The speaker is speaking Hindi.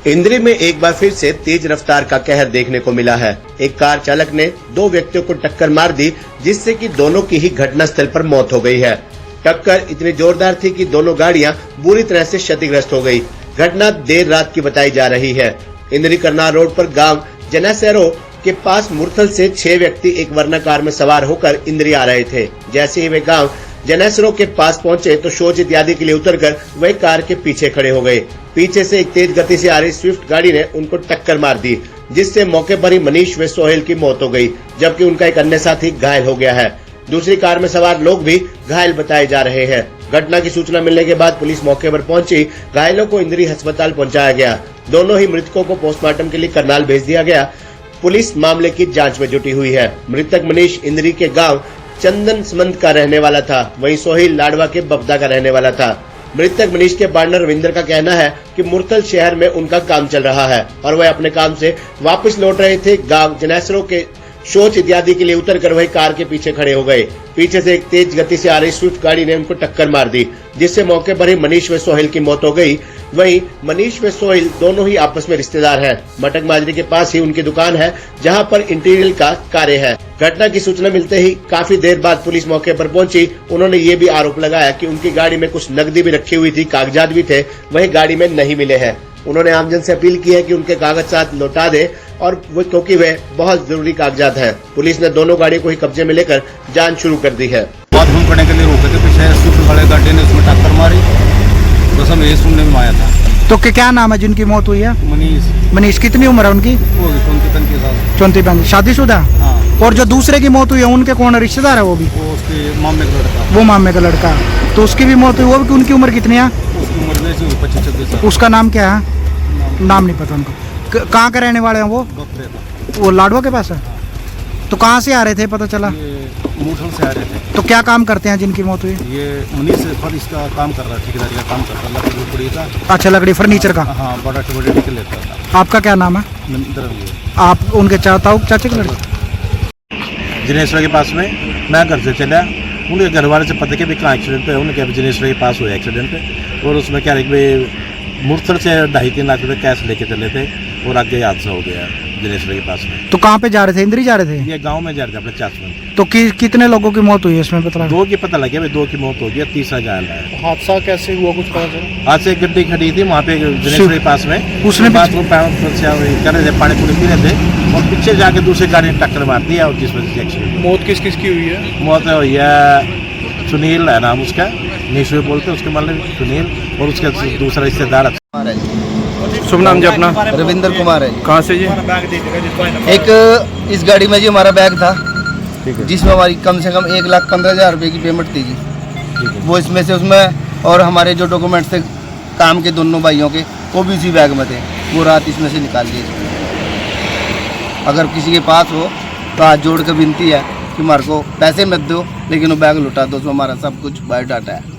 इंद्री में एक बार फिर से तेज रफ्तार का कहर देखने को मिला है। एक कार चालक ने दो व्यक्तियों को टक्कर मार दी, जिससे कि दोनों की ही घटनास्थल पर मौत हो गई है। टक्कर इतनी जोरदार थी कि दोनों गाड़ियां बुरी तरह से क्षतिग्रस्त हो गई। घटना देर रात की बताई जा रही है। इंद्री करनाल रोड पर गांव जनेसरो के पास मुरथल से 6 व्यक्ति एक वर्ना कार में सवार होकर इंद्री आ रहे थे। जैसे ही वे गांव जनेसरो के पास पहुंचे तो शौच इत्यादि के लिए उतरकर वह कार के पीछे खड़े हो गए। पीछे से एक तेज गति से आ रही स्विफ्ट गाड़ी ने उनको टक्कर मार दी, जिससे मौके पर ही मनीष व सोहेल की मौत हो गई, जबकि उनका एक अन्य साथी घायल हो गया है। दूसरी कार में सवार लोग भी घायल बताए जा रहे हैं। घटना की सूचना मिलने के बाद पुलिस मौके पर पहुंची। घायलों को इंद्री अस्पताल पहुंचाया गया। दोनों ही मृतकों को पोस्टमार्टम के लिए करनाल भेज दिया गया। पुलिस मामले की जांच में जुटी हुई है। मृतक मनीष इंद्री के गांव चंदन समंत का रहने वाला था, वहीं सोहेल लाडवा के बबदा का रहने वाला था। मृतक मनीष के पार्टनर रविंदर का कहना है कि मुरथल शहर में उनका काम चल रहा है और वह अपने काम से वापस लौट रहे थे। गांव जनेसरो के शौच इत्यादि के लिए उतरकर वही कार के पीछे खड़े हो गए। पीछे से एक तेज गति से आ रही स्विफ्ट गाड़ी ने उनको टक्कर मार दी, जिससे मौके पर ही मनीष व सोहेल की मौत हो गई। वहीं मनीष व सोहेल दोनों ही आपस में रिश्तेदार हैं। मटक माजरी के पास ही उनकी दुकान है, जहां पर इंटीरियर का कार्य है। घटना की सूचना मिलते ही काफी देर बाद पुलिस मौके पर पहुंची। उन्होंने ये भी आरोप लगाया कि उनकी गाड़ी में कुछ नकदी भी रखी हुई थी, कागजात भी थे, वही गाड़ी में नहीं मिले हैं। उन्होंने आमजन से अपील की है कि उनके कागजात लौटा दे, और वो क्योंकि वे बहुत जरूरी कागजात हैं। पुलिस ने दोनों गाड़ियों को ही कब्जे में लेकर जांच शुरू कर दी है। बाथरूम करने के लिए रोके थे, पीछे स्विफ्ट वाले गाड़ी ने उसमें टक्कर मारी, बस हम ये सुनने में आया था। तो क्या नाम है जिनकी मौत हुई है? मनीष। कितनी उम्र है उनकी? 34-35। शादीशुदा? हाँ। और जो दूसरे की मौत हुई है उनके कौन रिश्तेदार है? वो भी वो उसके मामे का लड़का। वो मामे का लड़का, तो उसकी भी मौत हुई। वो भी उनकी उम्र कितनी है? उसकी उम्र 25-26 साल। उसका नाम क्या है? नाम नहीं पता उनको। कहाँ के रहने वाले हैं वो? वो लाडवा के पास है। तो कहाँ से आ रहे थे पता चला? मुरथल से आ रहे थे। तो क्या काम करते हैं जिनकी मौत हुई? ये मनीष इसका काम कर रहा है, ठेकेदारी का काम करता है, लकड़ी का। अच्छा, लकड़ी फर्नीचर का। हाँ, बड़ा ठेकेदारी लेता था। आपका क्या नाम है? आप उनके चाचा के लड़के? जनेसरो के पास में मैं घर से चला, उनके घर वाले से पता कि कहाँ एक्सीडेंट है। उन्होंने जनेसरो के पास हुआ एक्सीडेंट, और उसमें क्या है मुरथल से 2.5-3 लाख रुपए कैश लेके चले थे, और आगे हादसा हो गया जनेसरो के पास में। तो कहाँ पे जा रहे थे? इंद्री जा रहे थे? ये गांव में जा रहे थे अपने चाच में। तो कितने लोगों की मौत हुई है इसमें पता लगा? 2 की पता लगे भाई, 2 की मौत हो गई, तीसरा घायल है। हादसा कैसे हुआ कुछ पता चला? आज से एक गड्डी खड़ी थी वहाँ पे जनेसरो के पास में, उसमें बाथरूम कर रहे थे, पानी पूरी पी रहे थे, और पीछे जाके दूसरी गाड़ी ने टक्कर मार दिया, और जिस वजह से एक्सीडेंट। मौत किस किस की हुई है? मौत हुई है सुनील है नाम उसका, निशु बोलते उसके मतलब सुनील, और उसका दूसरा रिश्तेदार। शुभ नाम जी अपना? रविंदर कुमार है। कहाँ से जी? एक इस गाड़ी में जी हमारा बैग था, जिसमें हमारी कम से कम 1,15,000 रुपये की पेमेंट थी जी। वो इसमें से उसमें, और हमारे जो डॉक्यूमेंट्स थे काम के दोनों भाइयों के, वो भी उसी बैग में थे। वो रात इसमें से निकाल लिए। अगर किसी के पास हो तो हाथ जोड़ के विनती है कि हमारे को पैसे मत दो, लेकिन वो बैग लुटा दो, उसमें हमारा सब कुछ बायोडाटा है।